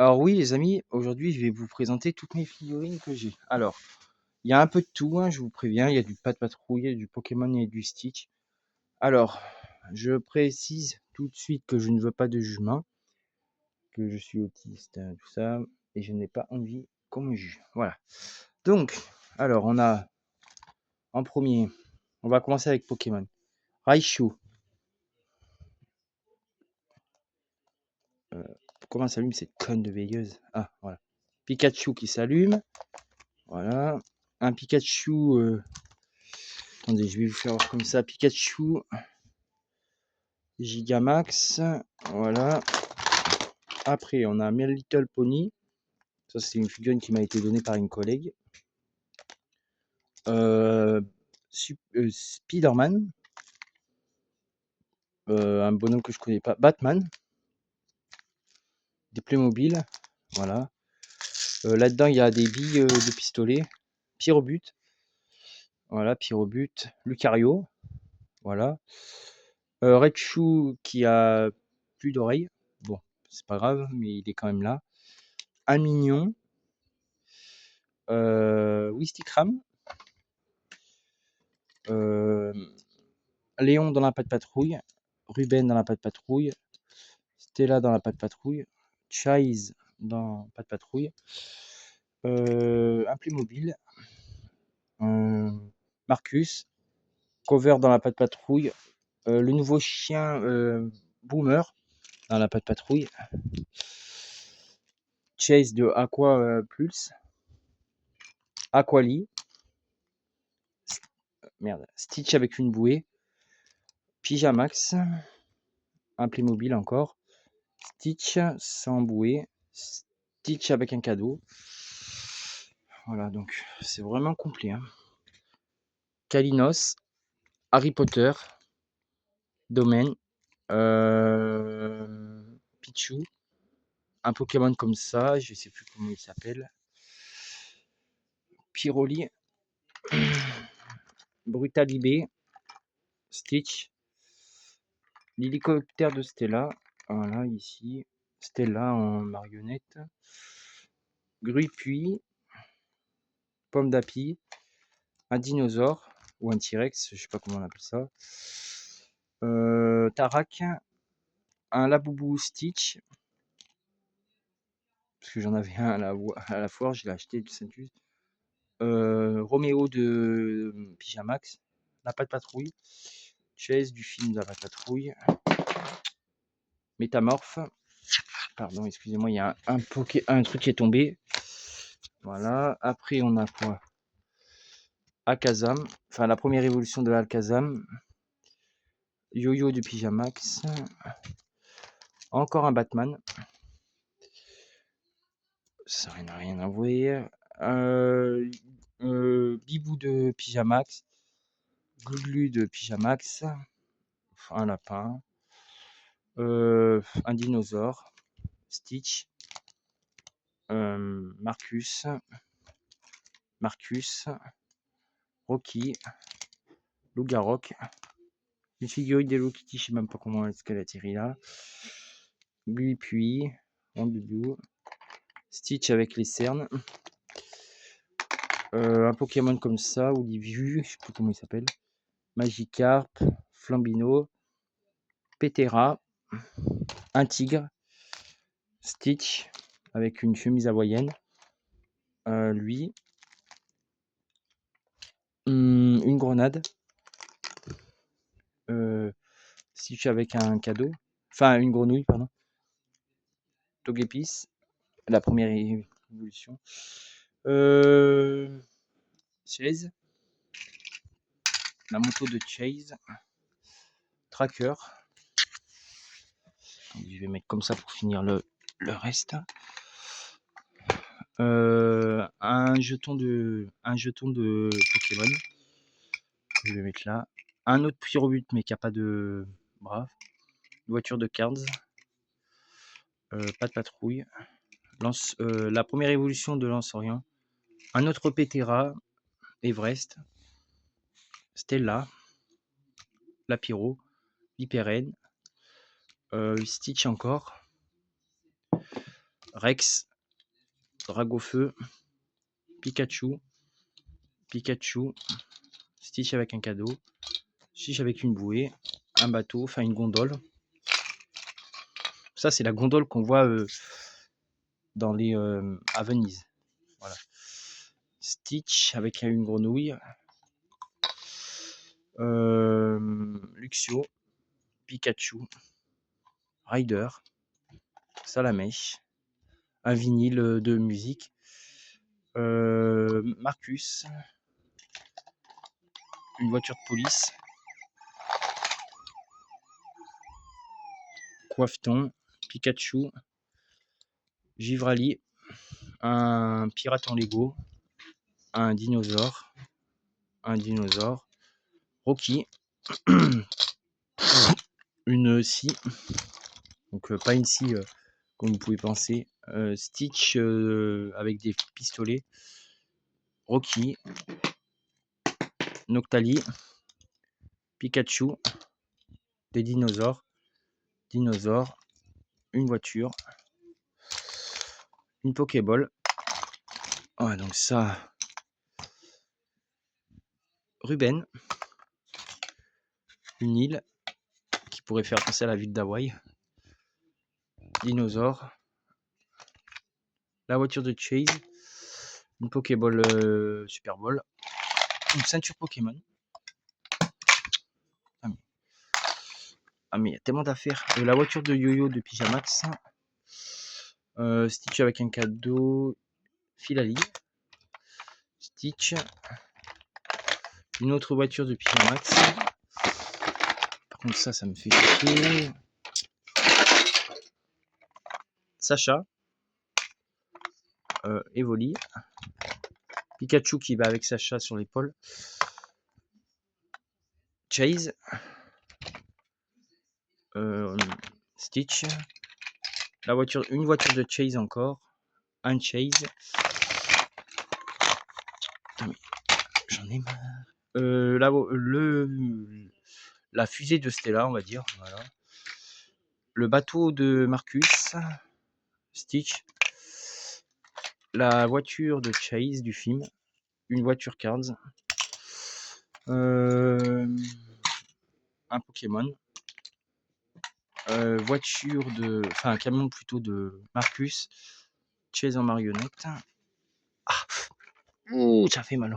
Alors oui les amis, aujourd'hui je vais vous présenter toutes mes figurines que j'ai. Alors, il y a un peu de tout, hein, je vous préviens, il y a du Pat' Patrouille, du Pokémon et du Stitch. Alors, je précise tout de suite que je ne veux pas de jugement, que je suis autiste, tout ça, et je n'ai pas envie qu'on me juge. Voilà. Donc, alors on a en premier, on va commencer avec Pokémon. Raichu. Comment s'allume cette conne de veilleuse? Ah, voilà. Pikachu qui s'allume. Voilà. Un Pikachu. Attendez, je vais vous faire voir comme ça. Pikachu. Gigamax. Voilà. Après, on a My Little Pony. Ça, c'est une figurine qui m'a été donnée par une collègue. Spider-Man. Un bonhomme que je connais pas. Batman. Des Playmobil. Voilà. Là-dedans, il y a des billes de pistolet. Pyrobut. Voilà, Pyrobut. Lucario. Voilà. Raichu qui a plus d'oreilles. Bon, c'est pas grave, mais il est quand même là. Un mignon. Wistikram. Léon dans la Pat' Patrouille. Ruben dans la Pat' Patrouille. Stella dans la Pat' Patrouille. Chase dans Pat' Patrouille. Un Playmobil. Marcus. Cover dans la Pat' Patrouille. Le nouveau chien Boomer dans la Pat' Patrouille. Chase de Aqua Pulse. Aquali. Merde. Stitch avec une bouée. Pyjamax. Un Playmobil encore. Stitch sans bouée. Stitch avec un cadeau. Voilà, donc c'est vraiment complet. Hein. Kalinos. Harry Potter. Domaine. Pichu. Un Pokémon comme ça, je sais plus comment il s'appelle. Pyroli. Brutalibé. Stitch. L'hélicoptère de Stella. Voilà, ici. Stella en marionnette. Grupuis. Pomme d'api. Un dinosaure. Ou un T-Rex, je sais pas comment on appelle ça. Tarak. Un Laboubou Stitch. Parce que j'en avais un à la foire, je l'ai acheté de Saint-Just. Roméo de Pyjamax. La Pat' Patrouille. Chase du film de la Pat' Patrouille. Métamorphe. Pardon, excusez-moi, il y a un truc qui est tombé. Voilà. Après, on a quoi? Akazam. Enfin, la première évolution de Alakazam. Yo-Yo de Pyjamax. Encore un Batman. Ça n'a rien à voir. Bibou de Pyjamax. Glu de Pyjamax. Un lapin. Un dinosaure. Stitch. Marcus. Rocky. Loup-Garok. Une figurine d'Hello Kitty, je sais même pas comment est-ce qu'elle a atterri là. Puis Rondoudou. Stitch avec les cernes. Un Pokémon comme ça, Oliviu, je sais plus comment il s'appelle. Magikarp, Flambino, Petera, un tigre, Stitch avec une chemise hawaïenne, lui, une grenade, Stitch avec un cadeau, enfin une grenouille, pardon, Togepi, la première évolution, Chase, la moto de Chase, Tracker, je vais mettre comme ça pour finir le reste. Un jeton de Pokémon que je vais mettre là. Un autre Pyrobut mais qui n'a pas de bras. Une voiture de cards. Pas de patrouille. La première évolution de Lance-Orient. Un autre Petera. Everest. Stella. La Pyro. Hyperen. Stitch encore. Rex, Dragofeu, Pikachu, Stitch avec un cadeau, Stitch avec une bouée, un bateau, enfin une gondole. Ça, c'est la gondole qu'on voit dans les à Venise. Voilà. Stitch avec une grenouille, Luxio, Pikachu, Ryder, Salamèche, un vinyle de musique, Marcus, une voiture de police, Coiffeton, Pikachu, Givrali, un pirate en Lego, un dinosaure, Rocky, une scie, donc pas une scie comme vous pouvez penser, Stitch avec des pistolets, Rocky, Noctali, Pikachu, des dinosaures, une voiture, une Pokéball. Ouais, donc ça, Ruben, une île qui pourrait faire penser à la ville d'Hawaï, dinosaure, la voiture de Chase, une Pokéball Super Bowl, une ceinture Pokémon. Ah mais il y a tellement d'affaires. La voiture de Yo-Yo de Pyjamax, Stitch avec un cadeau, Filali, Stitch, une autre voiture de Pyjamax. Par contre ça me fait chier. Sacha, Evoli, Pikachu qui va avec Sacha sur l'épaule, Chase, Stitch, une voiture de Chase encore, un Chase. Putain, mais j'en ai marre. La fusée de Stella, on va dire. Voilà. Le bateau de Marcus, Stitch. La voiture de Chase du film, une voiture Cards, un Pokémon, un camion plutôt de Marcus, Chase en marionnette. Ah, ouh, ça fait mal.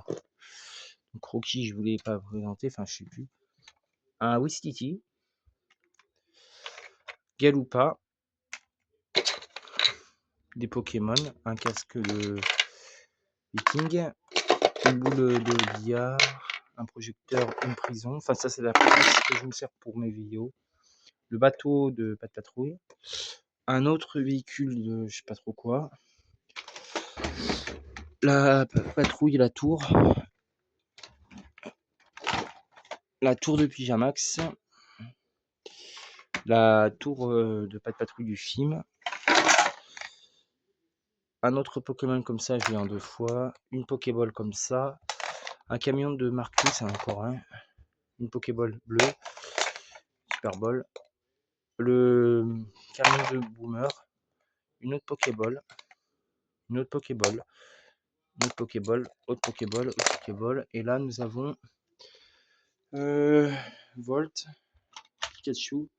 Donc Rocky, je voulais pas présenter, enfin je sais plus. Un Wistiti, Galoupa, des Pokémon, un casque de Viking, une boule de billard, un projecteur, une prison. Enfin ça c'est la prise que je me sers pour mes vidéos. Le bateau de Pat Patrouille, un autre véhicule de je sais pas trop quoi, la patrouille, la tour de Pyjamax, la tour de Pat Patrouille du film, un autre Pokémon comme ça, je l'ai en 2 fois, une Pokéball comme ça, un camion de Marcus, encore un, une Pokéball bleue, Super Ball, le camion de Boomer, une autre Pokéball, autre Pokéball, autre Pokéball, et là nous avons Volt, Pikachu,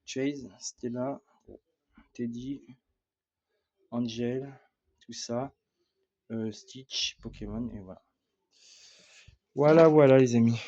Chase, Stella, Teddy, Angel, tout ça, Stitch, Pokémon, et voilà. Voilà les amis.